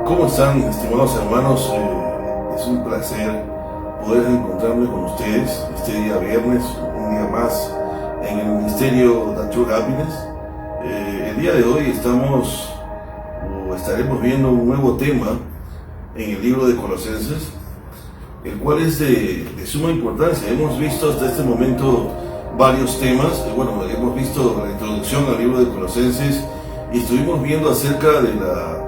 ¿Cómo están, estimados hermanos? Es un placer poder encontrarme con ustedes este día viernes, un día más en el Ministerio The True Happiness. El día de hoy estaremos viendo un nuevo tema en el libro de Colosenses, el cual es de suma importancia. Hemos visto hasta este momento varios temas. Hemos visto la introducción al libro de Colosenses y estuvimos viendo acerca de la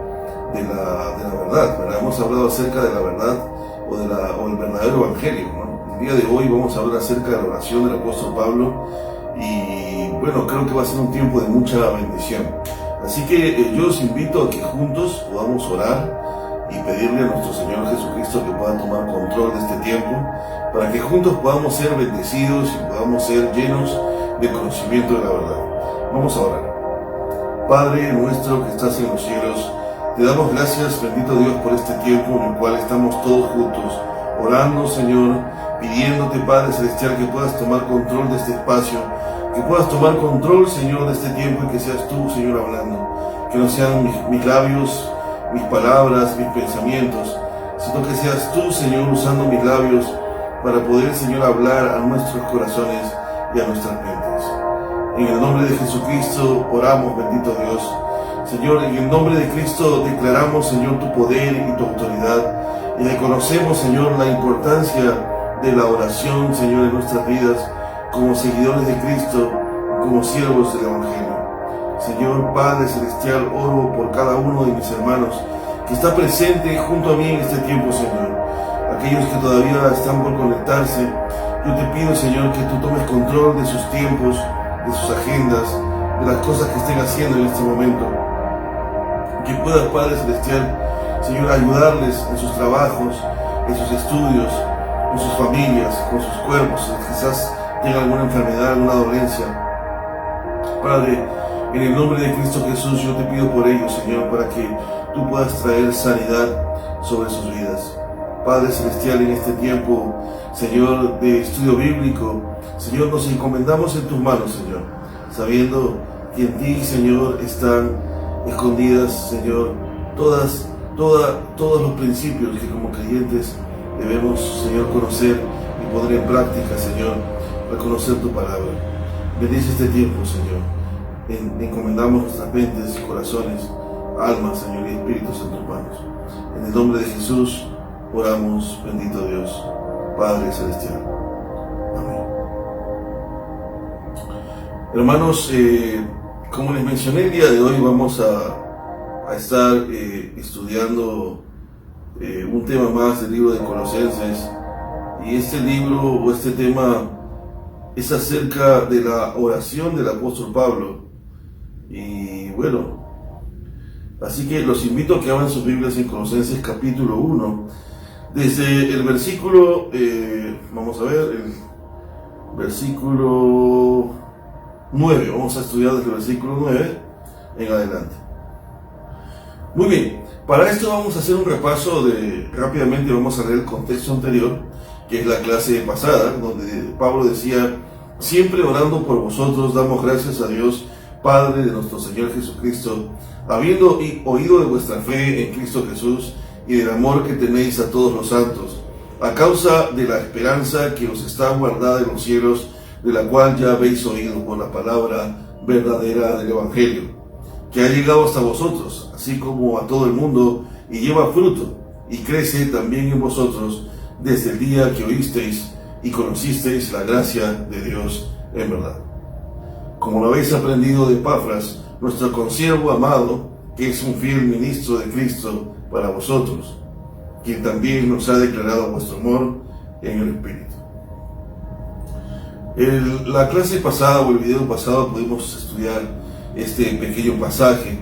verdad, ¿verdad? Hemos hablado acerca de la verdad o el verdadero evangelio, ¿no? El día de hoy vamos a hablar acerca de la oración del apóstol Pablo y creo que va a ser un tiempo de mucha bendición. Así que yo los invito a que juntos podamos orar y pedirle a nuestro Señor Jesucristo que pueda tomar control de este tiempo, para que juntos podamos ser bendecidos y podamos ser llenos de conocimiento de la verdad. Vamos a orar. Padre nuestro que estás en los cielos, te damos gracias, bendito Dios, por este tiempo en el cual estamos todos juntos, orando, Señor, pidiéndote, Padre Celestial, que puedas tomar control de este espacio, que puedas tomar control, Señor, de este tiempo y que seas tú, Señor, hablando. Que no sean mis labios, mis palabras, mis pensamientos, sino que seas tú, Señor, usando mis labios para poder, Señor, hablar a nuestros corazones y a nuestras mentes. En el nombre de Jesucristo oramos, bendito Dios. Señor, en el nombre de Cristo declaramos, Señor, tu poder y tu autoridad, y reconocemos, Señor, la importancia de la oración, Señor, en nuestras vidas, como seguidores de Cristo, como siervos del Evangelio. Señor Padre Celestial, oro por cada uno de mis hermanos que está presente junto a mí en este tiempo, Señor. Aquellos que todavía están por conectarse, yo te pido, Señor, que tú tomes control de sus tiempos, de sus agendas, de las cosas que estén haciendo en este momento. Que puedas, Padre Celestial, Señor, ayudarles en sus trabajos, en sus estudios, con sus familias, con sus cuerpos, quizás tengan alguna enfermedad, alguna dolencia. Padre, en el nombre de Cristo Jesús, yo te pido por ellos, Señor, para que tú puedas traer sanidad sobre sus vidas. Padre Celestial, en este tiempo, Señor, de estudio bíblico, Señor, nos encomendamos en tus manos, Señor, sabiendo que en ti, Señor, están escondidas, Señor, todos los principios que como creyentes debemos, Señor, conocer y poner en práctica, Señor, reconocer tu palabra. Bendice este tiempo, Señor. Encomendamos nuestras mentes y corazones, almas, Señor, y espíritus en tus manos. En el nombre de Jesús oramos, bendito Dios, Padre Celestial. Amén. Hermanos, como les mencioné, el día de hoy vamos a estar estudiando un tema más del libro de Colosenses, y este libro o este tema es acerca de la oración del apóstol Pablo. Y así que los invito a que abran sus Biblias en Colosenses capítulo 1, desde el versículo, el versículo 9, vamos a estudiar desde el versículo 9 en adelante. Muy bien, para esto vamos a hacer un repaso rápidamente vamos a leer el contexto anterior, que es la clase pasada, donde Pablo decía: siempre orando por vosotros damos gracias a Dios, Padre de nuestro Señor Jesucristo, habiendo oído de vuestra fe en Cristo Jesús y del amor que tenéis a todos los santos, a causa de la esperanza que os está guardada en los cielos, de la cual ya habéis oído por la palabra verdadera del Evangelio, que ha llegado hasta vosotros, así como a todo el mundo, y lleva fruto, y crece también en vosotros, desde el día que oísteis y conocisteis la gracia de Dios en verdad. Como lo habéis aprendido de Epafras, nuestro consiervo amado, que es un fiel ministro de Cristo para vosotros, quien también nos ha declarado vuestro amor en el Espíritu. En la clase pasada o el video pasado pudimos estudiar este pequeño pasaje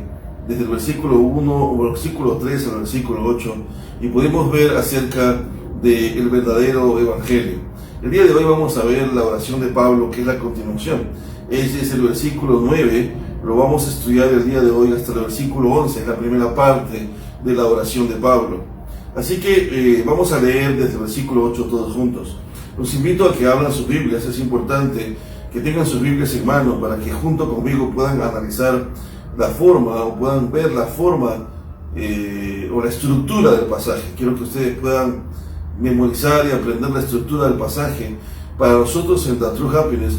desde el versículo 1 o versículo 3 al versículo 8, y pudimos ver acerca del verdadero evangelio. El día de hoy vamos a ver la oración de Pablo, que es la continuación. Ese es el versículo 9, lo vamos a estudiar el día de hoy hasta el versículo 11, es la primera parte de la oración de Pablo. Así que vamos a leer desde el versículo 8 todos juntos. Los invito a que abran sus Biblias, es importante que tengan sus Biblias en mano para que junto conmigo puedan analizar la forma o puedan ver la forma o la estructura del pasaje. Quiero que ustedes puedan memorizar y aprender la estructura del pasaje. Para nosotros en The True Happiness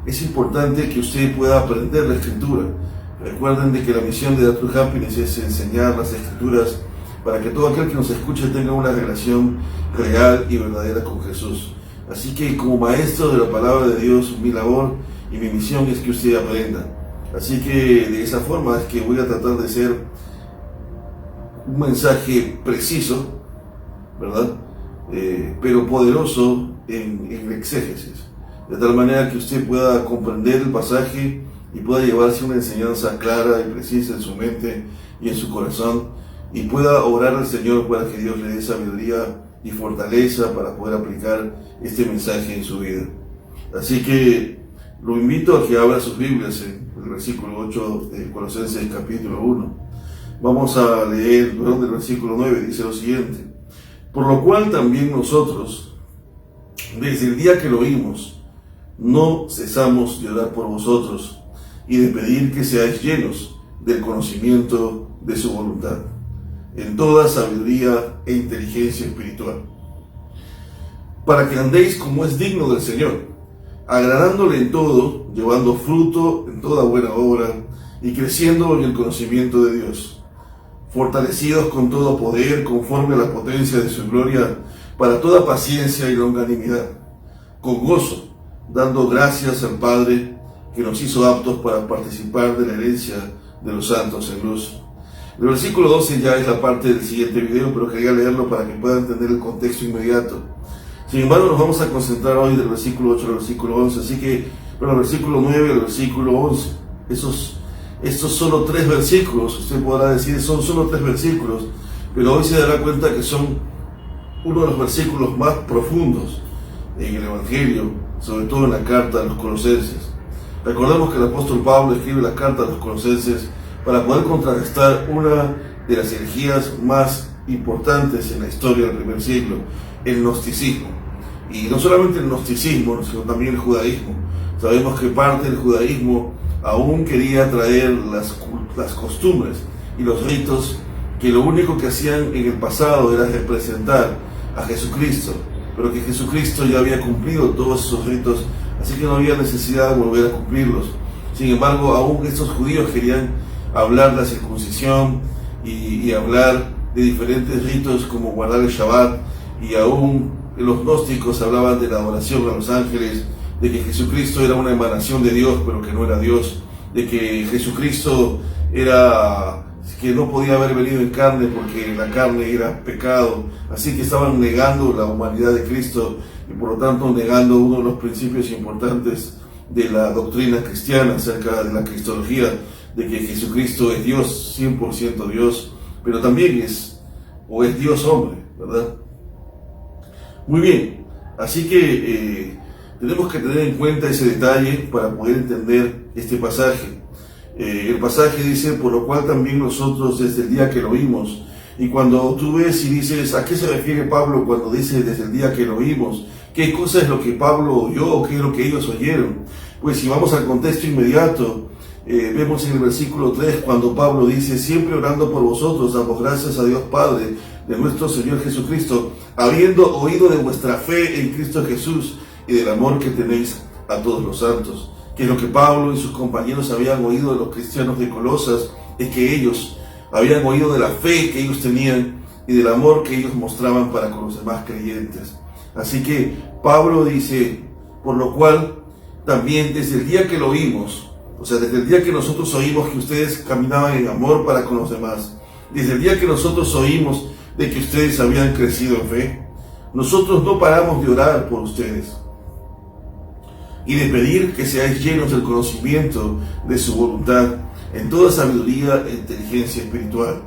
es importante que usted pueda aprender la escritura. Recuerden de que la misión de The True Happiness es enseñar las escrituras para que todo aquel que nos escuche tenga una relación real y verdadera con Jesús. Así que como maestro de la palabra de Dios, mi labor y mi misión es que usted aprenda. Así que de esa forma es que voy a tratar de ser un mensaje preciso, ¿verdad? Pero poderoso en exégesis, de tal manera que usted pueda comprender el pasaje y pueda llevarse una enseñanza clara y precisa en su mente y en su corazón, y pueda orar al Señor para que Dios le dé sabiduría y fortaleza para poder aplicar este mensaje en su vida. Así que lo invito a que abra sus Biblias en el versículo 8 de Colosenses capítulo 1. Vamos a leer del versículo 9, dice lo siguiente: por lo cual también nosotros, desde el día que lo oímos, no cesamos de orar por vosotros y de pedir que seáis llenos del conocimiento de su voluntad, en toda sabiduría e inteligencia espiritual, para que andéis como es digno del Señor, agradándole en todo, llevando fruto en toda buena obra y creciendo en el conocimiento de Dios, fortalecidos con todo poder conforme a la potencia de su gloria, para toda paciencia y longanimidad, con gozo, dando gracias al Padre que nos hizo aptos para participar de la herencia de los santos en luz. El versículo 12 ya es la parte del siguiente video, pero quería leerlo para que puedan entender el contexto inmediato. Sin embargo, nos vamos a concentrar hoy del versículo 8 al versículo 11, así que, bueno, el versículo 9 al versículo 11, estos solo 3 versículos, usted podrá decir, son solo 3 versículos, pero hoy se dará cuenta que son uno de los versículos más profundos en el Evangelio, sobre todo en la carta a los Colosenses. Recordemos que el apóstol Pablo escribe la carta a los Colosenses para poder contrarrestar una de las herejías más importantes en la historia del primer siglo, el gnosticismo. Y no solamente el gnosticismo, sino también el judaísmo. Sabemos que parte del judaísmo aún quería traer las costumbres y los ritos que lo único que hacían en el pasado era representar a Jesucristo, pero que Jesucristo ya había cumplido todos esos ritos, así que no había necesidad de volver a cumplirlos. Sin embargo, aún estos judíos querían hablar de la circuncisión y hablar de diferentes ritos como guardar el Shabbat, y aún los gnósticos hablaban de la adoración a los ángeles, de que Jesucristo era una emanación de Dios pero que no era Dios, de que Jesucristo que no podía haber venido en carne porque la carne era pecado, así que estaban negando la humanidad de Cristo y por lo tanto negando uno de los principios importantes de la doctrina cristiana acerca de la cristología, de que Jesucristo es Dios, 100% Dios, pero también es Dios hombre, ¿verdad? Muy bien, así que tenemos que tener en cuenta ese detalle para poder entender este pasaje. El pasaje dice, por lo cual también nosotros desde el día que lo oímos. Y cuando tú ves y dices, ¿a qué se refiere Pablo cuando dice desde el día que lo oímos? ¿Qué cosa es lo que Pablo oyó o qué es lo que ellos oyeron? Pues si vamos al contexto inmediato, vemos en el versículo 3 cuando Pablo dice, siempre orando por vosotros, damos gracias a Dios Padre de nuestro Señor Jesucristo, habiendo oído de vuestra fe en Cristo Jesús y del amor que tenéis a todos los santos. Que lo que Pablo y sus compañeros habían oído de los cristianos de Colosas es que ellos habían oído de la fe que ellos tenían y del amor que ellos mostraban para con los demás creyentes. Así que Pablo dice, por lo cual también desde el día que lo oímos, o sea, desde el día que nosotros oímos que ustedes caminaban en amor para con los demás, desde el día que nosotros oímos de que ustedes habían crecido en fe, nosotros no paramos de orar por ustedes y de pedir que seáis llenos del conocimiento de su voluntad, en toda sabiduría e inteligencia espiritual.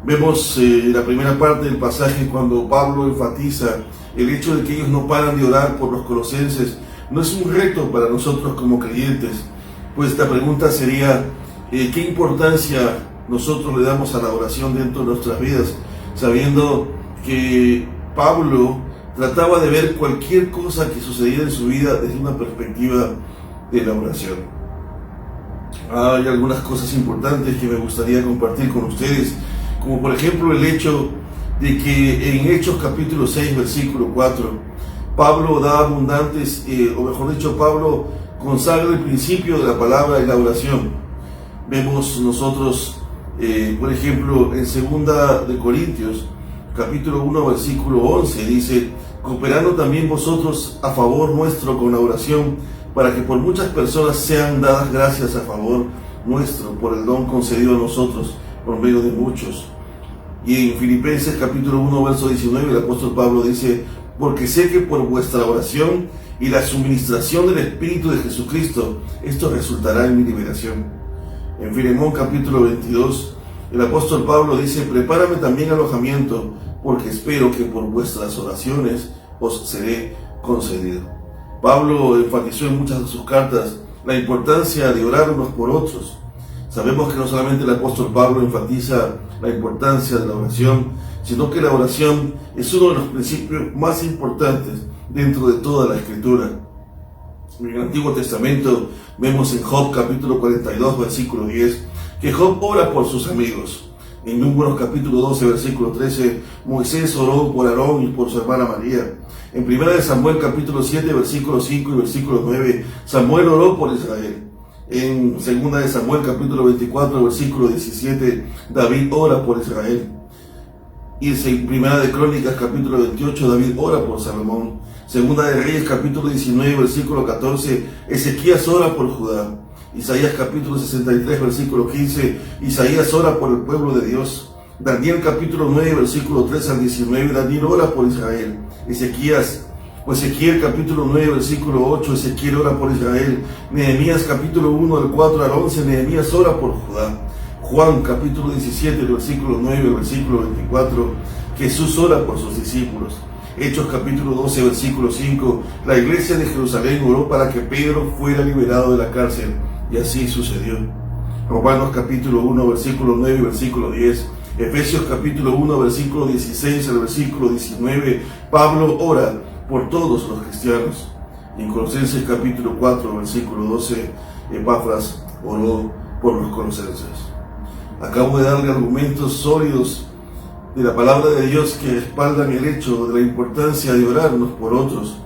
Vemos la primera parte del pasaje cuando Pablo enfatiza el hecho de que ellos no paran de orar por los colosenses. No es un reto para nosotros como creyentes, pues esta pregunta sería, ¿qué importancia nosotros le damos a la oración dentro de nuestras vidas? Sabiendo que Pablo trataba de ver cualquier cosa que sucediera en su vida desde una perspectiva de la oración. Hay algunas cosas importantes que me gustaría compartir con ustedes como por ejemplo el hecho de que en Hechos capítulo 6, versículo 4, Pablo da abundantes, o mejor dicho, Pablo consagra el principio de la palabra y la oración. Vemos nosotros, por ejemplo, en 2 de Corintios, capítulo 1, versículo 11, dice: cooperando también vosotros a favor nuestro con la oración, para que por muchas personas sean dadas gracias a favor nuestro, por el don concedido a nosotros, por medio de muchos. Y en Filipenses capítulo 1, verso 19, el apóstol Pablo dice: porque sé que por vuestra oración y la suministración del Espíritu de Jesucristo, esto resultará en mi liberación. En Filemón capítulo 22, el apóstol Pablo dice: prepárame también alojamiento, porque espero que por vuestras oraciones os seré concedido. Pablo enfatizó en muchas de sus cartas la importancia de orar unos por otros. Sabemos que no solamente el apóstol Pablo enfatiza la importancia de la oración, sino que la oración es uno de los principios más importantes dentro de toda la Escritura. En el Antiguo Testamento vemos en Job capítulo 42, versículo 10, que Job ora por sus amigos. En Números capítulo 12, versículo 13, Moisés oró por Aarón y por su hermana María. En 1 de Samuel capítulo 7, versículo 5 y versículo 9, Samuel oró por Israel. En 2 de Samuel capítulo 24, versículo 17, David ora por Israel. Y en 1 de Crónicas capítulo 28, David ora por Salomón. 2 de Reyes capítulo 19, versículo 14, Ezequías ora por Judá. Isaías capítulo 63, versículo 15, Isaías ora por el pueblo de Dios. Daniel capítulo 9, versículo 3 al 19, Daniel ora por Israel. Ezequiel capítulo 9, versículo 8, Ezequiel ora por Israel. Nehemías capítulo 1, del 4 al 11, Nehemías ora por Judá. Juan capítulo 17, el versículo 9, el versículo 24, Jesús ora por sus discípulos. Hechos capítulo 12, versículo 5, la iglesia de Jerusalén oró para que Pedro fuera liberado de la cárcel, y así sucedió. Romanos capítulo 1, versículo 9 y versículo 10, Efesios capítulo 1, versículo 16 al versículo 19, Pablo ora por todos los cristianos. En Colosenses capítulo 4, versículo 12, Epafras oró por los colosenses. Acabo de darle argumentos sólidos de la palabra de Dios que respaldan el hecho de la importancia de orar unos por otros.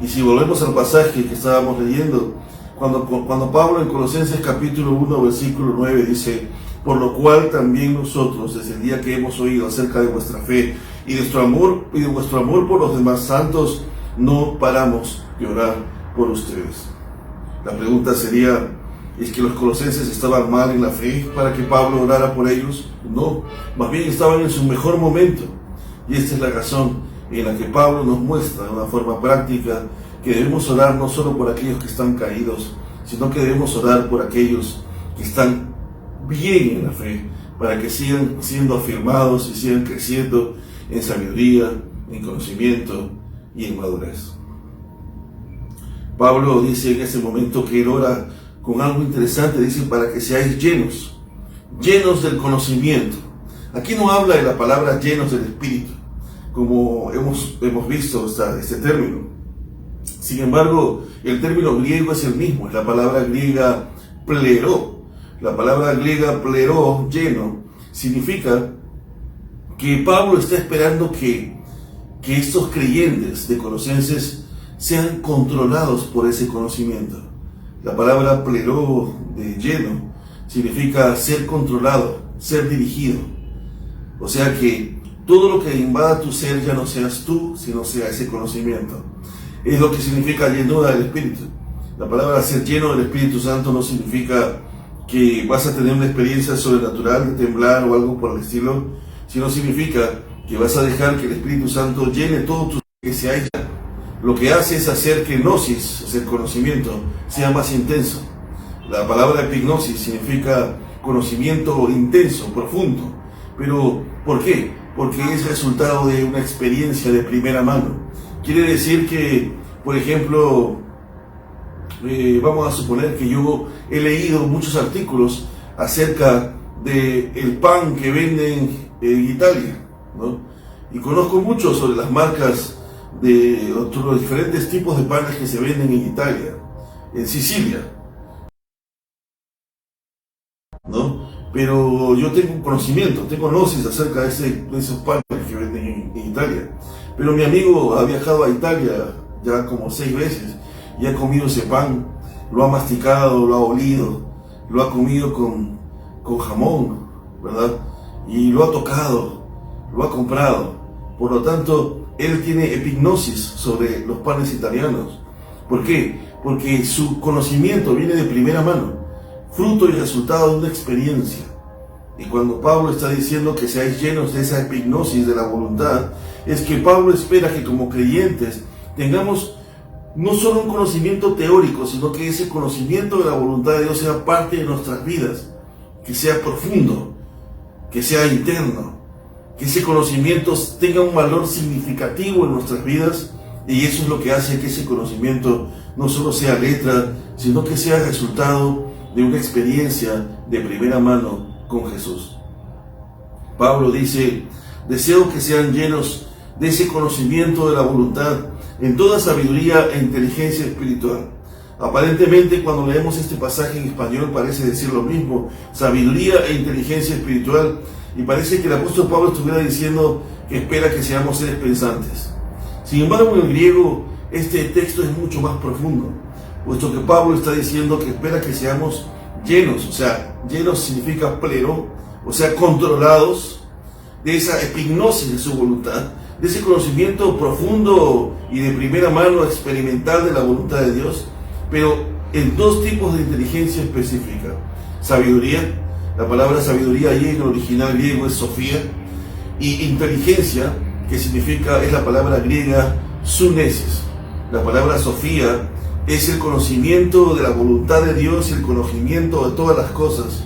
Y si volvemos al pasaje que estábamos leyendo, cuando Pablo en Colosenses capítulo 1, versículo 9 dice: por lo cual también nosotros, desde el día que hemos oído acerca de vuestra fe y de vuestro amor por los demás santos, no paramos de orar por ustedes. La pregunta sería: ¿es que los colosenses estaban mal en la fe para que Pablo orara por ellos? No, más bien estaban en su mejor momento. Y esta es la razón en la que Pablo nos muestra de una forma práctica que debemos orar no solo por aquellos que están caídos, sino que debemos orar por aquellos que están bien en la fe, para que sigan siendo afirmados y sigan creciendo en sabiduría, en conocimiento y en madurez. Pablo dice en ese momento que él ora con algo interesante, dice: para que seáis llenos del conocimiento. Aquí no habla de la palabra llenos del Espíritu, como hemos visto este término. Sin embargo, el término griego es el mismo, es la palabra griega plero. La palabra griega plero, lleno, significa que Pablo está esperando que estos creyentes de Colosenses sean controlados por ese conocimiento. La palabra plero, de lleno, significa ser controlado, ser dirigido. O sea que todo lo que invada tu ser ya no seas tú, sino sea ese conocimiento. Es lo que significa llenura del Espíritu. La palabra ser lleno del Espíritu Santo no significa que vas a tener una experiencia sobrenatural de temblar o algo por el estilo, sino significa que vas a dejar que el Espíritu Santo llene todo tu ser, que se aísla. Lo que hace es hacer que gnosis, es el conocimiento, sea más intenso. La palabra epignosis significa conocimiento intenso, profundo. Pero, ¿por qué? Porque es resultado de una experiencia de primera mano. Quiere decir que, por ejemplo, vamos a suponer que yo he leído muchos artículos acerca del pan que venden en Italia, ¿no? Y conozco mucho sobre las marcas de los diferentes tipos de panes que se venden en Italia, en Sicilia, ¿no? pero yo tengo un conocimiento, tengo gnosis acerca de esos panes que venden en Italia. Pero mi amigo ha viajado a Italia ya como 6 veces y ha comido ese pan, lo ha masticado, lo ha olido, lo ha comido con jamón, ¿verdad? Y lo ha tocado, lo ha comprado. Por lo tanto, él tiene epignosis sobre los panes italianos. ¿Por qué? Porque su conocimiento viene de primera mano, fruto y resultado de una experiencia. Y cuando Pablo está diciendo que seáis llenos de esa epignosis de la voluntad, es que Pablo espera que como creyentes tengamos no solo un conocimiento teórico, sino que ese conocimiento de la voluntad de Dios sea parte de nuestras vidas, que sea profundo, que sea interno, que ese conocimiento tenga un valor significativo en nuestras vidas, y eso es lo que hace que ese conocimiento no solo sea letra, sino que sea resultado de una experiencia de primera mano con Jesús. Pablo dice: deseo que sean llenos de ese conocimiento de la voluntad en toda sabiduría e inteligencia espiritual. Aparentemente, cuando leemos este pasaje en español parece decir lo mismo, sabiduría e inteligencia espiritual, y parece que el apóstol Pablo estuviera diciendo que espera que seamos seres pensantes. Sin embargo, en el griego este texto es mucho más profundo, puesto que Pablo está diciendo que espera que seamos llenos, o sea, llenos significa pleno, o sea, controlados de esa epignosis de su voluntad, de ese conocimiento profundo y de primera mano experimental de la voluntad de Dios, pero en 2 tipos de inteligencia específica. Sabiduría, la palabra sabiduría ahí en el original griego es Sofía, y inteligencia, que significa, es la palabra griega sunesis. La palabra Sofía es el conocimiento de la voluntad de Dios y el conocimiento de todas las cosas.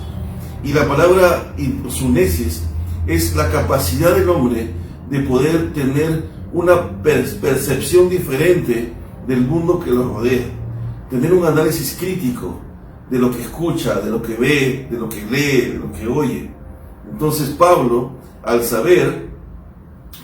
Y la palabra sunesis es la capacidad del hombre de poder tener una percepción diferente del mundo que lo rodea, tener un análisis crítico de lo que escucha, de lo que ve, de lo que lee, de lo que oye. Entonces Pablo, al saber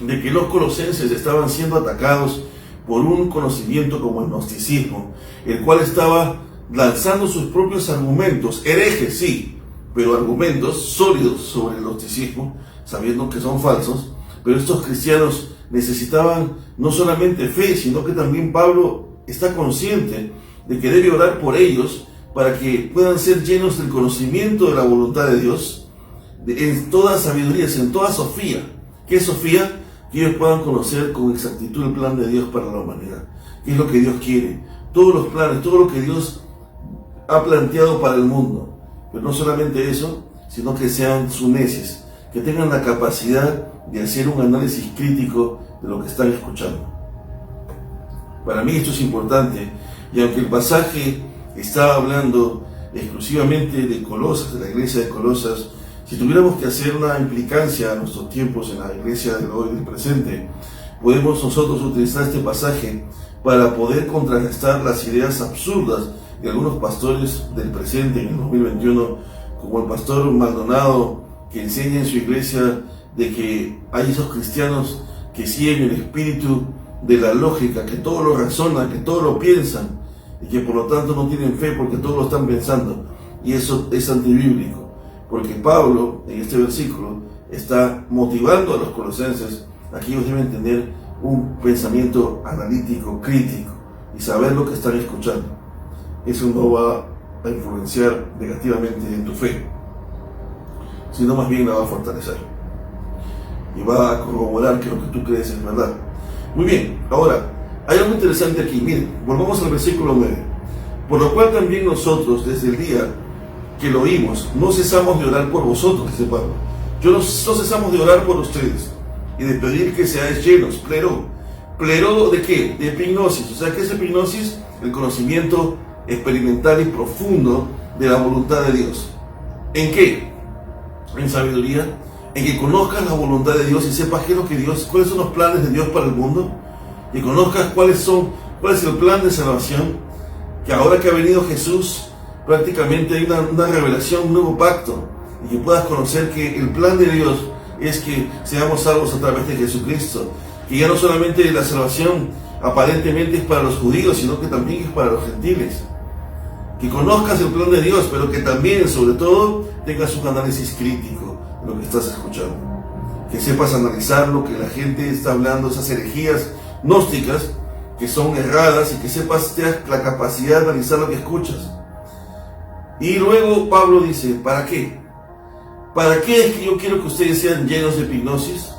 de que los colosenses estaban siendo atacados por un conocimiento como el gnosticismo, el cual estaba lanzando sus propios argumentos, herejes sí, pero argumentos sólidos sobre el gnosticismo, sabiendo que son falsos, pero estos cristianos necesitaban no solamente fe, sino que también Pablo está consciente de que debe orar por ellos para que puedan ser llenos del conocimiento de la voluntad de Dios, en toda sabiduría, en toda Sofía. ¿Qué es Sofía? Que ellos puedan conocer con exactitud el plan de Dios para la humanidad. ¿Qué es lo que Dios quiere? Todos los planes, todo lo que Dios ha planteado para el mundo. Pero no solamente eso, sino que sean sunesis, que tengan la capacidad de hacer un análisis crítico de lo que están escuchando. Para mí esto es importante, y aunque el pasaje está hablando exclusivamente de Colosas, de la iglesia de Colosas, si tuviéramos que hacer una implicancia a nuestros tiempos en la iglesia del hoy, del presente, podemos nosotros utilizar este pasaje para poder contrarrestar las ideas absurdas de algunos pastores del presente en el 2021, como el pastor Maldonado, que enseña en su iglesia de que hay esos cristianos que siguen el espíritu de la lógica, que todo lo razonan, que todo lo piensan, y que por lo tanto no tienen fe porque todo lo están pensando. Y eso es antibíblico, porque Pablo en este versículo está motivando a los colosenses a que ellos deben tener un pensamiento analítico, crítico, y saber lo que están escuchando. Eso no va a influenciar negativamente en tu fe, sino más bien la va a fortalecer y va a corroborar que lo que tú crees es verdad. Muy bien, ahora hay algo interesante aquí. Miren, volvamos al versículo 9. Por lo cual también nosotros, desde el día que lo oímos, no cesamos de orar por vosotros, dice Pablo. No cesamos de orar por ustedes y de pedir que seáis llenos. ¿Plero de qué? De epignosis. O sea, ¿qué es epignosis? El conocimiento experimental y profundo de la voluntad de Dios. ¿En qué? En sabiduría, en que conozcas la voluntad de Dios y sepas qué es lo que Dios, cuáles son los planes de Dios para el mundo, y conozcas cuál es el plan de salvación, que ahora que ha venido Jesús, prácticamente hay una revelación, un nuevo pacto, y que puedas conocer que el plan de Dios es que seamos salvos a través de Jesucristo, que ya no solamente la salvación aparentemente es para los judíos, sino que también es para los gentiles. que conozcas el plan de Dios, pero que también, sobre todo, tengas un análisis crítico de lo que estás escuchando. Que sepas analizar lo que la gente está hablando, esas herejías gnósticas que son erradas, y que sepas, tengas la capacidad de analizar lo que escuchas. Y luego Pablo dice, ¿para qué? ¿Para qué es que yo quiero que ustedes sean llenos de hipnosis,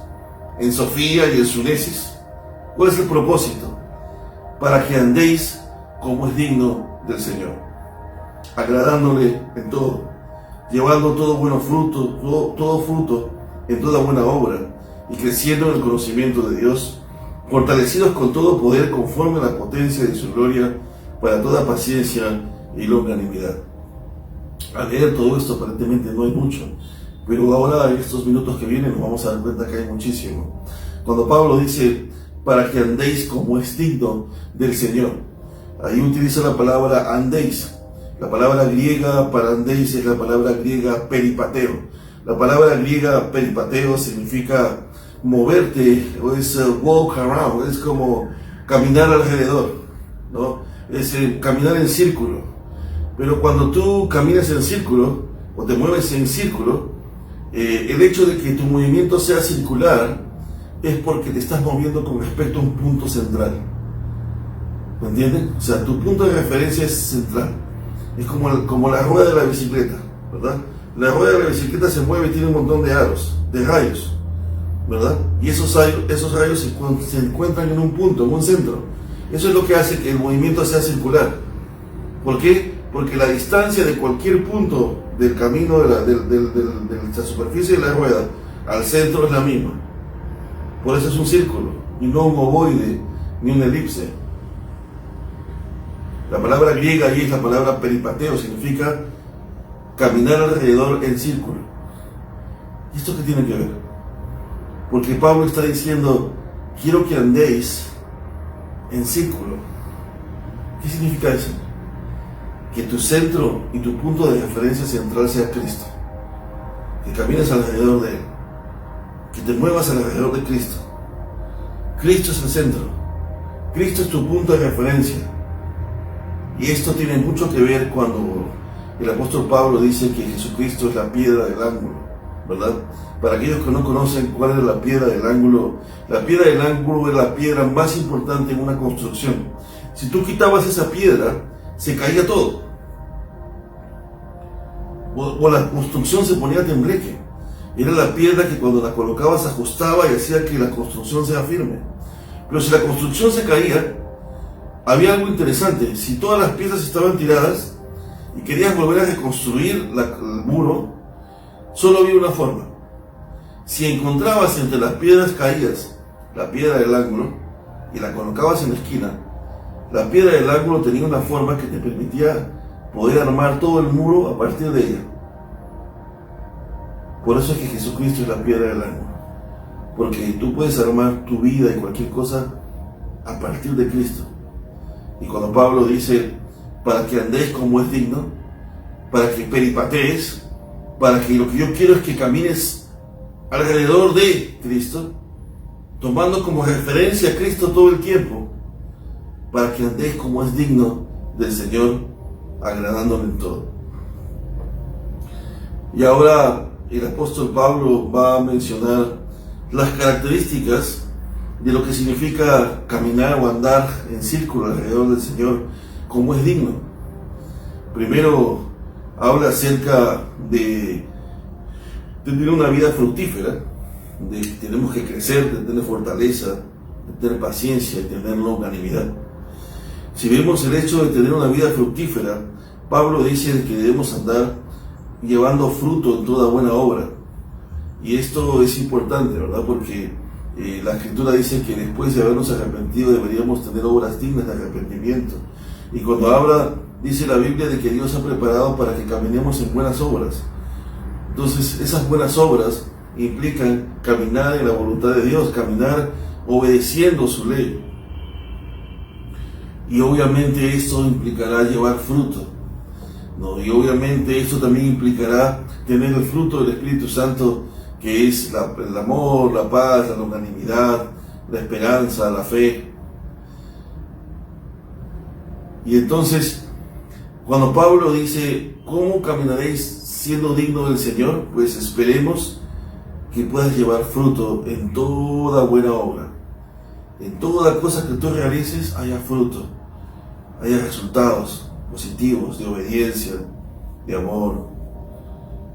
en sofía y en sunesis? ¿Cuál es el propósito? Para que andéis como es digno del Señor, agradándole en todo, llevando todo bueno fruto, todo fruto en toda buena obra, y creciendo en el conocimiento de Dios, fortalecidos con todo poder conforme a la potencia de su gloria, para toda paciencia y longanimidad. Al leer todo esto aparentemente no hay mucho, pero ahora en estos minutos que vienen nos vamos a dar cuenta que hay muchísimo. Cuando Pablo dice, para que andéis como es digno del Señor, ahí utiliza la palabra andéis. La palabra griega para andéis es la palabra griega peripateo. La palabra griega peripateo significa moverte, o es walk around, es como caminar alrededor, ¿no? Es caminar en círculo. Pero cuando tú caminas en círculo, o te mueves en círculo, el hecho de que tu movimiento sea circular es porque te estás moviendo con respecto a un punto central. ¿Me entienden? O sea, tu punto de referencia es central. Es como la rueda de la bicicleta, ¿verdad? La rueda de la bicicleta se mueve y tiene un montón de aros, de rayos, ¿verdad? Y esos rayos se encuentran en un punto, en un centro. Eso es lo que hace que el movimiento sea circular. ¿Por qué? Porque la distancia de cualquier punto del camino de la superficie de la rueda al centro es la misma. Por eso es un círculo, y no un ovoide, ni una elipse. La palabra griega ahí es la palabra peripateo, significa caminar alrededor en círculo. ¿Y esto qué tiene que ver? Porque Pablo está diciendo, quiero que andéis en círculo. ¿Qué significa eso? Que tu centro y tu punto de referencia central sea Cristo. Que camines alrededor de Él. Que te muevas alrededor de Cristo. Cristo es el centro. Cristo es tu punto de referencia. Y esto tiene mucho que ver cuando el apóstol Pablo dice que Jesucristo es la piedra del ángulo, ¿verdad? Para aquellos que no conocen cuál es la piedra del ángulo es la piedra más importante en una construcción. Si tú quitabas esa piedra, se caía todo. O la construcción se ponía tembleque. Era la piedra que cuando la colocabas ajustaba y hacía que la construcción sea firme. Pero si la construcción se caía, había algo interesante. Si todas las piezas estaban tiradas y querías volver a reconstruir el muro, solo había una forma. Si encontrabas entre las piedras caídas la piedra del ángulo y la colocabas en la esquina, la piedra del ángulo tenía una forma que te permitía poder armar todo el muro a partir de ella. Por eso es que Jesucristo es la piedra del ángulo, porque tú puedes armar tu vida y cualquier cosa a partir de Cristo. Y cuando Pablo dice, para que andéis como es digno, para que peripatees, para que lo que yo quiero es que camines alrededor de Cristo, tomando como referencia a Cristo todo el tiempo, para que andéis como es digno del Señor, agradándole en todo. Y ahora el apóstol Pablo va a mencionar las características de lo que significa caminar o andar en círculo alrededor del Señor como es digno. Primero habla acerca de tener una vida fructífera, de que tenemos que crecer, de tener fortaleza, de tener paciencia y tener longanimidad. Si vemos el hecho de tener una vida fructífera, Pablo dice que debemos andar llevando fruto en toda buena obra. Y esto es importante, ¿verdad? Porque la Escritura dice que después de habernos arrepentido deberíamos tener obras dignas de arrepentimiento. Y cuando habla, dice la Biblia de que Dios ha preparado para que caminemos en buenas obras. Entonces, esas buenas obras implican caminar en la voluntad de Dios, caminar obedeciendo su ley. Y obviamente esto implicará llevar fruto, ¿no? Y obviamente esto también implicará tener el fruto del Espíritu Santo, que es el amor, la paz, la longanimidad, la esperanza, la fe. Y entonces, Cuando Pablo dice, ¿cómo caminaréis siendo digno del Señor? Pues esperemos que puedas llevar fruto en toda buena obra. En toda cosa que tú realices haya fruto, haya resultados positivos de obediencia, de amor.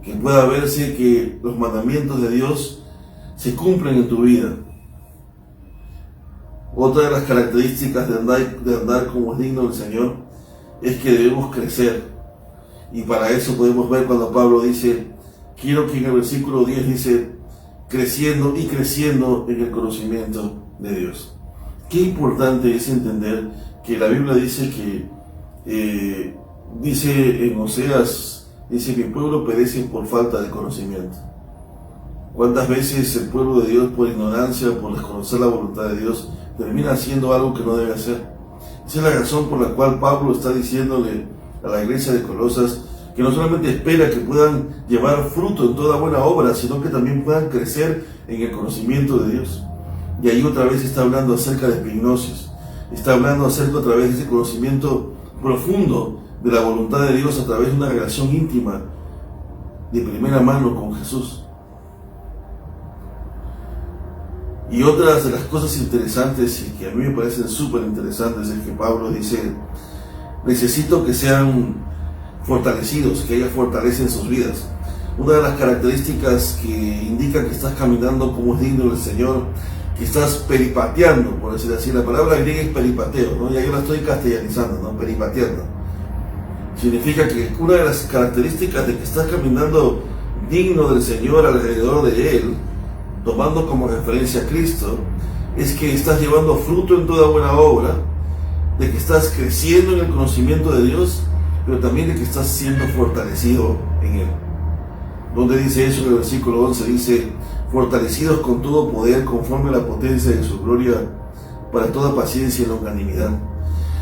Que pueda verse que los mandamientos de Dios se cumplen en tu vida. Otra de las características de andar como es digno del Señor es que debemos crecer. Y para eso podemos ver cuando Pablo dice, quiero que en el versículo 10 dice, creciendo y creciendo en el conocimiento de Dios. Qué importante es entender que la Biblia dice que, dice en Oseas, dice que el pueblo perece por falta de conocimiento. ¿Cuántas veces el pueblo de Dios, por ignorancia, por desconocer la voluntad de Dios, termina haciendo algo que no debe hacer? Esa es la razón por la cual Pablo está diciéndole a la iglesia de Colosas que no solamente espera que puedan llevar fruto en toda buena obra, sino que también puedan crecer en el conocimiento de Dios. Y ahí otra vez está hablando acerca de epignosis, está hablando acerca otra vez de ese conocimiento profundo de la voluntad de Dios a través de una relación íntima de primera mano con Jesús. Y otras de las cosas interesantes y que a mí me parecen súper interesantes es que Pablo dice, necesito que sean fortalecidos, que haya fortaleza en sus vidas. Una de las características que indica que estás caminando como es digno del Señor, que estás peripateando, por decir así, la palabra griega es peripateo, ¿no? Ya yo la estoy castellanizando, ¿no? Peripateando. Significa que una de las características de que estás caminando digno del Señor alrededor de Él, tomando como referencia a Cristo, es que estás llevando fruto en toda buena obra, de que estás creciendo en el conocimiento de Dios, pero también de que estás siendo fortalecido en Él. Donde dice eso en el versículo 11, dice, fortalecidos con todo poder conforme a la potencia de su gloria, para toda paciencia y longanimidad.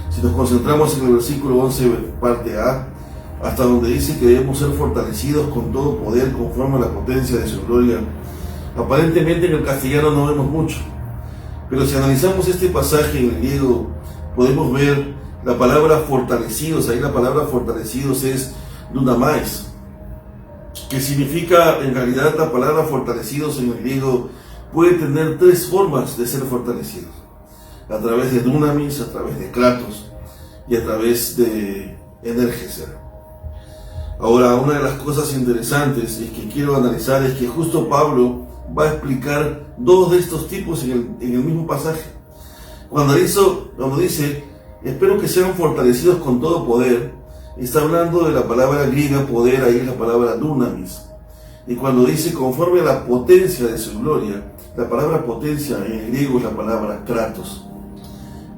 Si nos concentramos en el versículo 11, parte A, hasta donde dice que debemos ser fortalecidos con todo poder conforme a la potencia de su gloria, aparentemente en el castellano no vemos mucho, pero si analizamos este pasaje en el griego, podemos ver la palabra fortalecidos. Ahí la palabra fortalecidos es dunamais, que significa, en realidad la palabra fortalecidos en el griego puede tener tres formas de ser fortalecidos: a través de dunamis, a través de kratos y a través de energeser. Ahora, una de las cosas interesantes y que quiero analizar es que justo Pablo va a explicar dos de estos tipos en el mismo pasaje. Cuando dice, espero que sean fortalecidos con todo poder, está hablando de la palabra griega poder, ahí es la palabra dunamis. Y cuando dice conforme a la potencia de su gloria, la palabra potencia en el griego es la palabra kratos.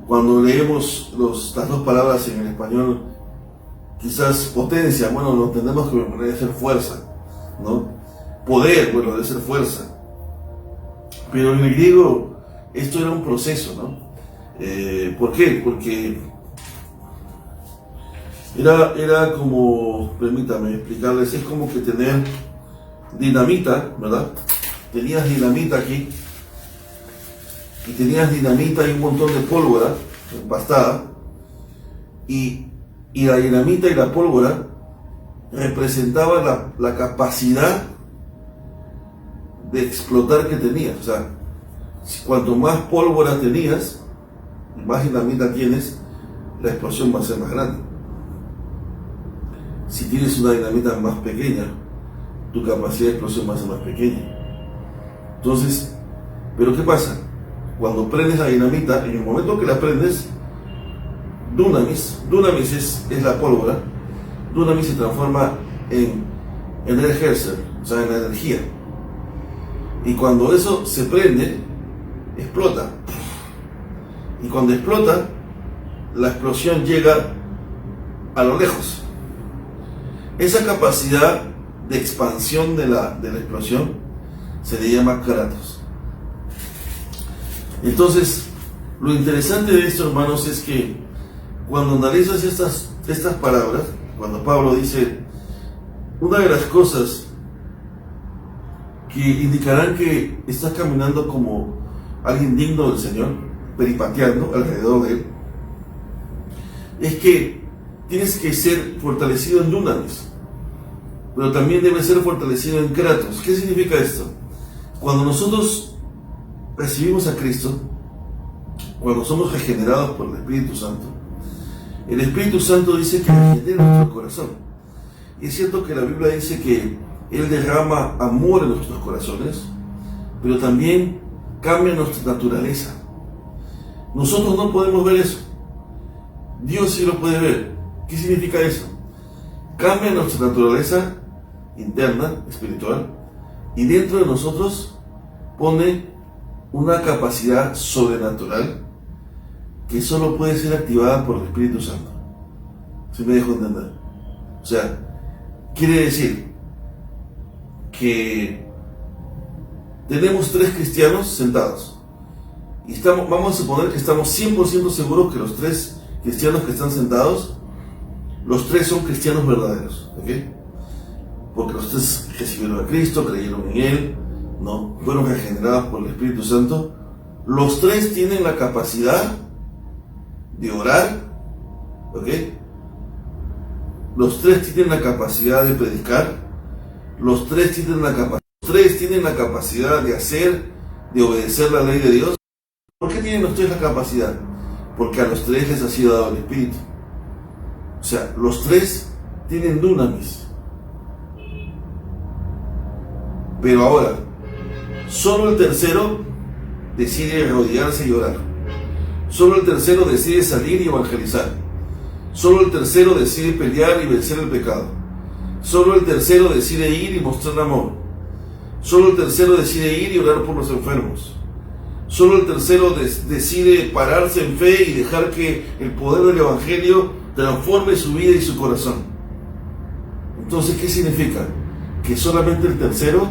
Cuando leemos las dos palabras en el español, quizás potencia, bueno, lo entendemos que debe ser fuerza, ¿no? Poder, bueno, debe ser fuerza. Pero en el griego esto era un proceso, ¿no? ¿Por qué? Porque era como, permítame explicarles, es como que tener dinamita, ¿verdad? Tenías dinamita aquí, y tenías dinamita y un montón de pólvora empastada, y la dinamita y la pólvora representaban la capacidad de explotar que tenías. O sea, cuanto más pólvora tenías, más dinamita tienes, la explosión va a ser más grande. Si tienes una dinamita más pequeña, tu capacidad de explosión va a ser más pequeña. Entonces, ¿pero qué pasa? Cuando prendes la dinamita, en el momento que la prendes, dunamis es la pólvora, dunamis se transforma en energeser, o sea, en energía. Y cuando eso se prende, explota. Y cuando explota, la explosión llega a lo lejos. Esa capacidad de expansión de la explosión se le llama kratos. Entonces, lo interesante de esto, hermanos, es que cuando analizas estas palabras, cuando Pablo dice, una de las cosas que indicarán que estás caminando como alguien digno del Señor, peripateando alrededor de Él, es que tienes que ser fortalecido en dunamis, pero también debe ser fortalecido en kratos. ¿Qué significa esto? Cuando nosotros recibimos a Cristo, cuando somos regenerados por el Espíritu Santo dice que regenera nuestro corazón. Y es cierto que la Biblia dice que Él derrama amor en nuestros corazones, pero también cambia nuestra naturaleza. Nosotros no podemos ver eso. Dios sí lo puede ver. ¿Qué significa eso? Cambia nuestra naturaleza interna, espiritual, y dentro de nosotros pone una capacidad sobrenatural que solo puede ser activada por el Espíritu Santo. ¿Sí me dejo entender? O sea, quiere decir que tenemos 3 cristianos sentados y vamos a suponer que estamos 100% seguros que los 3 cristianos que están sentados, los 3 son cristianos verdaderos, ¿ok? Porque los 3 recibieron a Cristo, creyeron en Él, ¿no? Fueron regenerados por el Espíritu Santo. Los 3 tienen la capacidad de orar, ¿ok? Los 3 tienen la capacidad de predicar. Los 3 tienen la capacidad de hacer, de obedecer la ley de Dios. ¿Por qué tienen los 3 la capacidad? Porque a los 3 les ha sido dado el Espíritu. O sea, los 3 tienen dunamis. Pero ahora, solo el tercero decide rodearse y orar. Solo el tercero decide salir y evangelizar. Solo el tercero decide pelear y vencer el pecado. Solo el tercero decide ir y mostrar amor. Solo el tercero decide ir y orar por los enfermos. Solo el tercero decide pararse en fe y dejar que el poder del Evangelio transforme su vida y su corazón. Entonces, ¿qué significa? Que solamente el tercero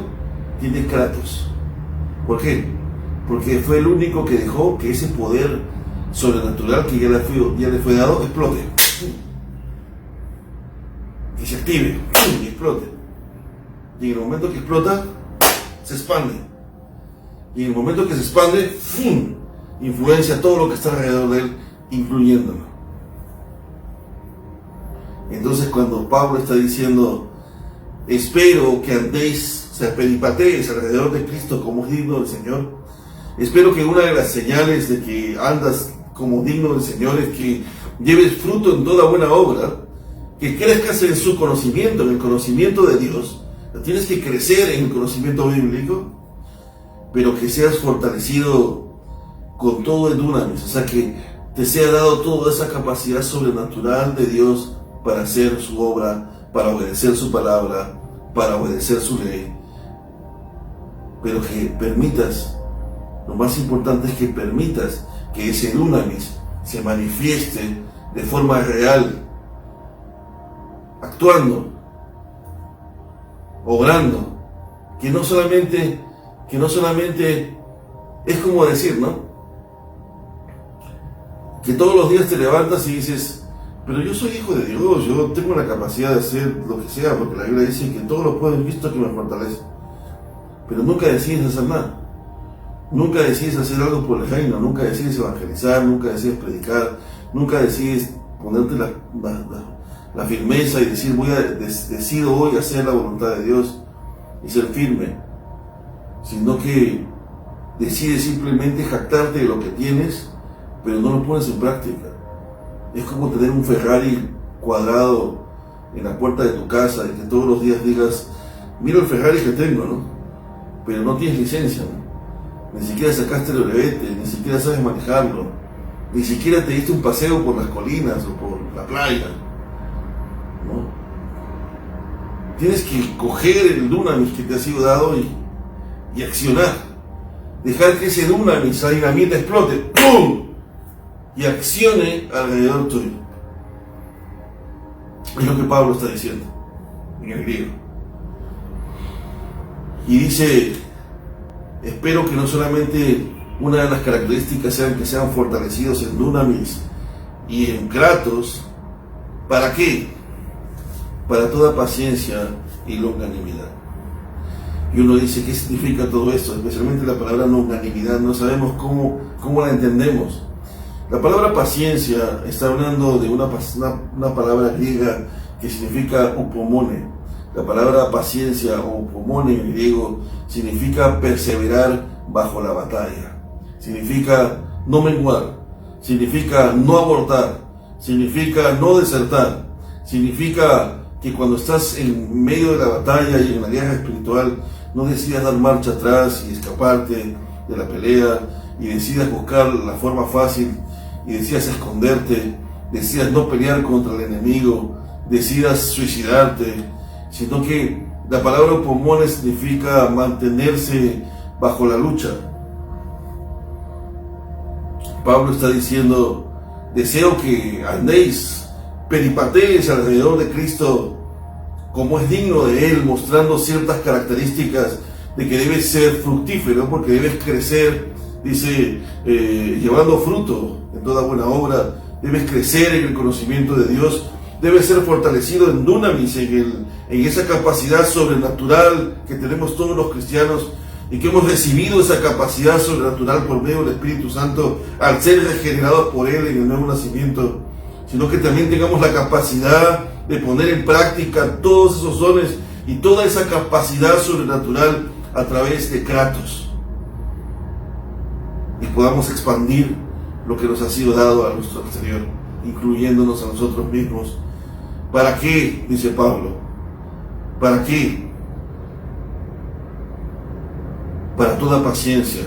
tiene kratos. ¿Por qué? Porque fue el único que dejó que ese poder sobrenatural que ya le fue dado explote. Que se active y explote. Y en el momento que explota, se expande. Y en el momento que se expande, ¡fum!, influencia todo lo que está alrededor de él, incluyéndolo. Entonces, cuando Pablo está diciendo, espero que andéis, o sea, peripatees alrededor de Cristo como digno del Señor, espero que una de las señales de que andas como digno del Señor es que lleves fruto en toda buena obra, que crezcas en su conocimiento, en el conocimiento de Dios. Tienes que crecer en el conocimiento bíblico, pero que seas fortalecido con todo el dunamis, o sea, que te sea dado toda esa capacidad sobrenatural de Dios para hacer su obra, para obedecer su palabra, para obedecer su ley. Pero que permitas, lo más importante es que permitas que ese dunamis se manifieste de forma real, actuando, obrando, que no solamente es como decir, ¿no? Que todos los días te levantas y dices, pero yo soy hijo de Dios, yo tengo la capacidad de hacer lo que sea, porque la Biblia dice que todo lo puedo en Cristo que me fortalece. Pero nunca decides hacer nada. Nunca decides hacer algo por el reino, nunca decides evangelizar, nunca decides predicar, nunca decides ponerte la firmeza y decir, decido hoy hacer la voluntad de Dios y ser firme, sino que decides simplemente jactarte de lo que tienes, pero no lo pones en práctica. Es como tener un Ferrari cuadrado en la puerta de tu casa y que todos los días digas, mira el Ferrari que tengo, ¿no? Pero no tienes licencia, ¿no? Ni siquiera sacaste el brevete, ni siquiera sabes manejarlo, ni siquiera te diste un paseo por las colinas o por la playa, ¿no? Tienes que coger el dunamis que te ha sido dado y accionar, dejar que ese dunamis, esa dinamita explote, ¡pum!, y accione alrededor tuyo. Es lo que Pablo está diciendo en el griego. Y dice, espero que no solamente una de las características sean que sean fortalecidos en dunamis y en kratos. ¿Para qué? Para toda paciencia y longanimidad. Y uno dice, ¿qué significa todo esto? Especialmente la palabra longanimidad, no sabemos cómo la entendemos. La palabra paciencia está hablando de una palabra griega que significa upomone. La palabra paciencia o upomone en griego significa perseverar bajo la batalla. Significa no menguar, significa no abortar, significa no desertar, significa que cuando estás en medio de la batalla y en la guerra espiritual, no decidas dar marcha atrás y escaparte de la pelea y decidas buscar la forma fácil y decidas esconderte, decidas no pelear contra el enemigo, decidas suicidarte, sino que la palabra upomone significa mantenerse bajo la lucha. Pablo está diciendo: deseo que andéis, peripatees alrededor de Cristo como es digno de Él, mostrando ciertas características de que debes ser fructífero, porque debes crecer, dice, llevando fruto en toda buena obra, debes crecer en el conocimiento de Dios, debes ser fortalecido en dunamis, en esa capacidad sobrenatural que tenemos todos los cristianos, y que hemos recibido esa capacidad sobrenatural por medio del Espíritu Santo al ser regenerados por Él en el nuevo nacimiento, sino que también tengamos la capacidad de poner en práctica todos esos dones y toda esa capacidad sobrenatural a través de Kratos, y podamos expandir lo que nos ha sido dado a nuestro exterior, incluyéndonos a nosotros mismos. ¿Para qué? Dice Pablo. ¿Para qué? Para toda paciencia,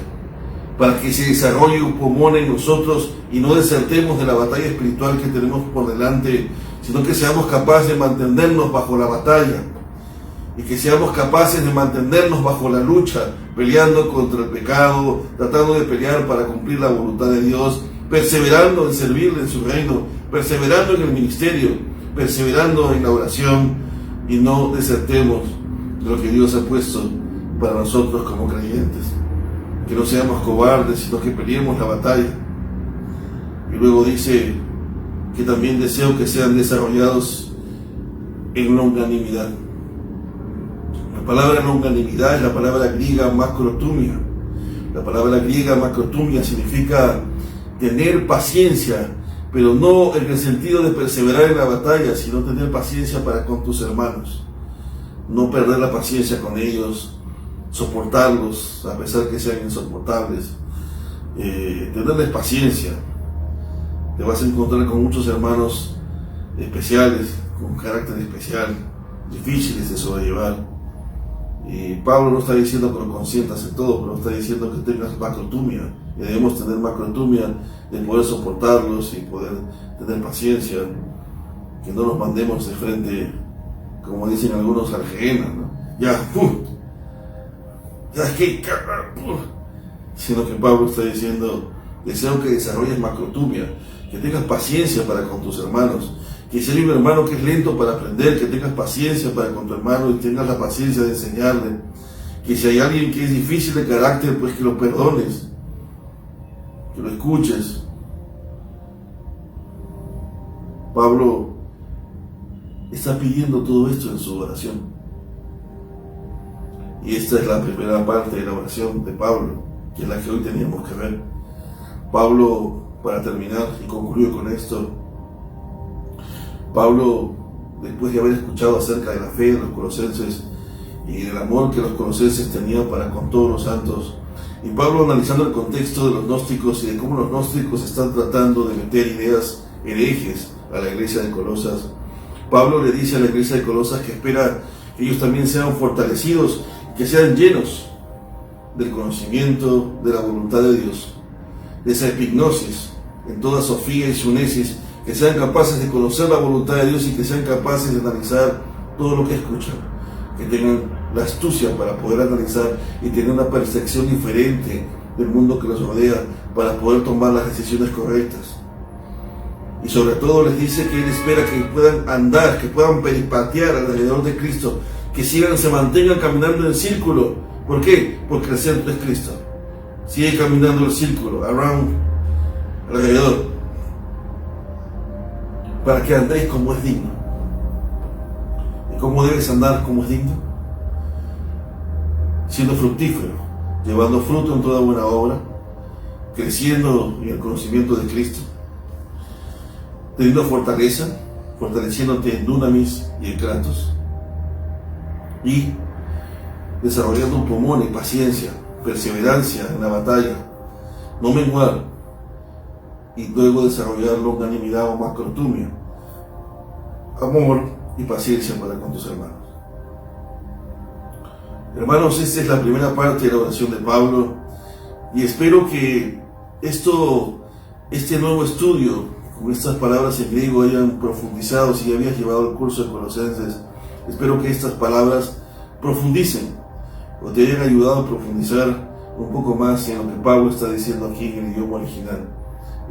para que se desarrolle upomone en nosotros y no desertemos de la batalla espiritual que tenemos por delante, sino que seamos capaces de mantenernos bajo la batalla y que seamos capaces de mantenernos bajo la lucha, peleando contra el pecado, tratando de pelear para cumplir la voluntad de Dios, perseverando en servirle en su reino, perseverando en el ministerio, perseverando en la oración, y no desertemos de lo que Dios ha puesto para nosotros como creyentes. Que no seamos cobardes, sino que peleemos la batalla. Y luego dice que también deseo que sean desarrollados en longanimidad. La palabra longanimidad es la palabra griega macrotumia. La palabra griega macrotumia significa tener paciencia, pero no en el sentido de perseverar en la batalla, sino tener paciencia para con tus hermanos. No perder la paciencia con ellos, soportarlos a pesar que sean insoportables, tenerles paciencia. Te vas a encontrar con muchos hermanos especiales, con carácter especial, difíciles de sobrellevar. Y Pablo no está diciendo que lo consientas en todo, pero está diciendo que tengas macrotumia, y debemos tener macrotumia de poder soportarlos y poder tener paciencia, que no nos mandemos de frente, como dicen algunos, al Gehenna, ¿no? Ya es que, sino que Pablo está diciendo: deseo que desarrolles macrotumia, que tengas paciencia para con tus hermanos, que si hay un hermano que es lento para aprender, que tengas paciencia para con tu hermano y tengas la paciencia de enseñarle, que si hay alguien que es difícil de carácter, pues que lo perdones, que lo escuches. Pablo está pidiendo todo esto en su oración. Y esta es la primera parte de la oración de Pablo, que es la que hoy teníamos que ver. Pablo, para terminar y concluir con esto, Pablo, después de haber escuchado acerca de la fe de los colosenses y del amor que los colosenses tenían para con todos los santos, y Pablo analizando el contexto de los gnósticos y de cómo los gnósticos están tratando de meter ideas herejes a la iglesia de Colosas, Pablo le dice a la iglesia de Colosas que espera que ellos también sean fortalecidos, que sean llenos del conocimiento de la voluntad de Dios, de esa epignosis en toda Sofía y Sunesis, que sean capaces de conocer la voluntad de Dios y que sean capaces de analizar todo lo que escuchan, que tengan la astucia para poder analizar y tener una percepción diferente del mundo que los rodea para poder tomar las decisiones correctas. Y sobre todo les dice que Él espera que puedan andar, que puedan peripatear alrededor de Cristo, que se mantengan caminando en círculo. ¿Por qué? Porque el centro es Cristo. Sigue caminando el círculo, alrededor, para que andéis como es digno. ¿Y cómo debes andar como es digno? Siendo fructífero, llevando fruto en toda buena obra, creciendo en el conocimiento de Cristo, teniendo fortaleza, fortaleciéndote en dunamis y en kratos, y desarrollando un pulmón y paciencia, perseverancia en la batalla, no menguar, y luego desarrollar longanimidad o macrotumia, amor y paciencia para con tus hermanos. Hermanos, esta es la primera parte de la oración de Pablo, y espero que este nuevo estudio con estas palabras en griego hayan profundizado. Si ya habías llevado el curso de Colosenses, espero que estas palabras profundicen o te hayan ayudado a profundizar un poco más en lo que Pablo está diciendo aquí en el idioma original.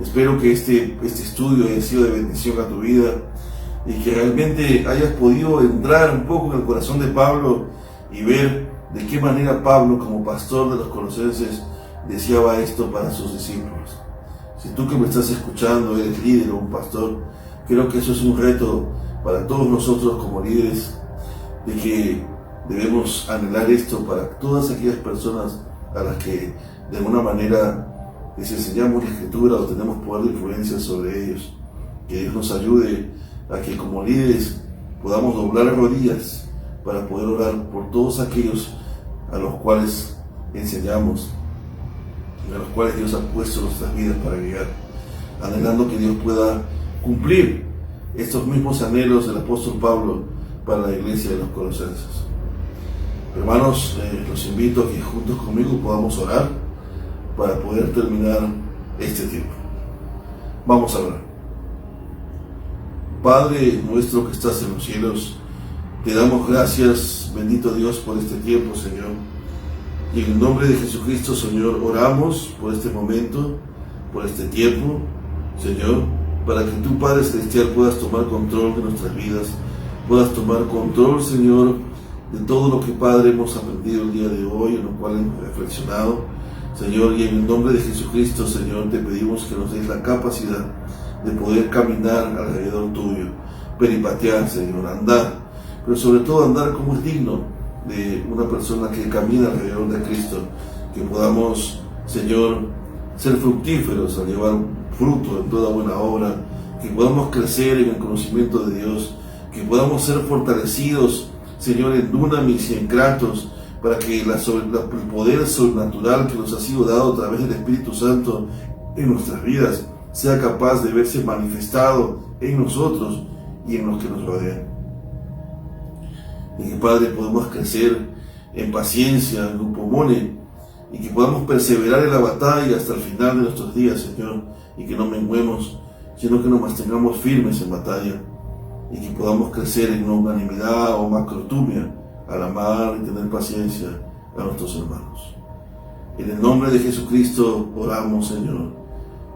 Espero que este estudio haya sido de bendición a tu vida y que realmente hayas podido entrar un poco en el corazón de Pablo y ver de qué manera Pablo, como pastor de los Colosenses, deseaba esto para sus discípulos. Si tú que me estás escuchando eres líder o un pastor, creo que eso es un reto para todos nosotros como líderes, de que debemos anhelar esto para todas aquellas personas a las que de alguna manera les enseñamos la Escritura o tenemos poder de influencia sobre ellos. Que Dios nos ayude a que como líderes podamos doblar rodillas para poder orar por todos aquellos a los cuales enseñamos, a los cuales Dios ha puesto nuestras vidas para guiar, anhelando que Dios pueda cumplir estos mismos anhelos del apóstol Pablo para la iglesia de los Colosenses. Hermanos, los invito a que juntos conmigo podamos orar para poder terminar este tiempo. Vamos a orar. Padre nuestro que estás en los cielos, te damos gracias, bendito Dios, por este tiempo, Señor. Y en el nombre de Jesucristo, Señor, oramos por este momento, por este tiempo, Señor, para que tú, Padre Celestial, puedas tomar control de nuestras vidas, puedas tomar control, Señor, de todo lo que, Padre, hemos aprendido el día de hoy, en lo cual hemos reflexionado, Señor, y en el nombre de Jesucristo, Señor, te pedimos que nos des la capacidad de poder caminar alrededor tuyo, peripatear, Señor, andar, pero sobre todo andar como es digno de una persona que camina alrededor de Cristo, que podamos, Señor, ser fructíferos al llevar fruto en toda buena obra, que podamos crecer en el conocimiento de Dios, que podamos ser fortalecidos, Señor, en dunamis y en kratos, para que el poder sobrenatural que nos ha sido dado a través del Espíritu Santo en nuestras vidas sea capaz de verse manifestado en nosotros y en los que nos rodean. Y que, Padre, podamos crecer en paciencia, en upomone, y que podamos perseverar en la batalla hasta el final de nuestros días, Señor, y que no menguemos, sino que nos mantengamos firmes en batalla, y que podamos crecer en longanimidad o macrotumia, al amar y tener paciencia a nuestros hermanos. En el nombre de Jesucristo oramos, Señor,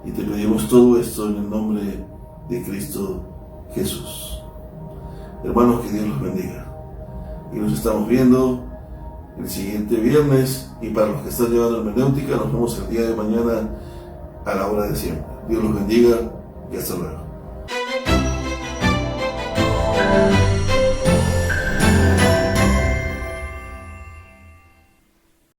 y te pedimos todo esto en el nombre de Cristo Jesús. Hermanos, que Dios los bendiga. Y nos estamos viendo el siguiente viernes, y para los que están llevando hermenéutica, nos vemos el día de mañana a la hora de siempre. Dios los bendiga y hasta luego.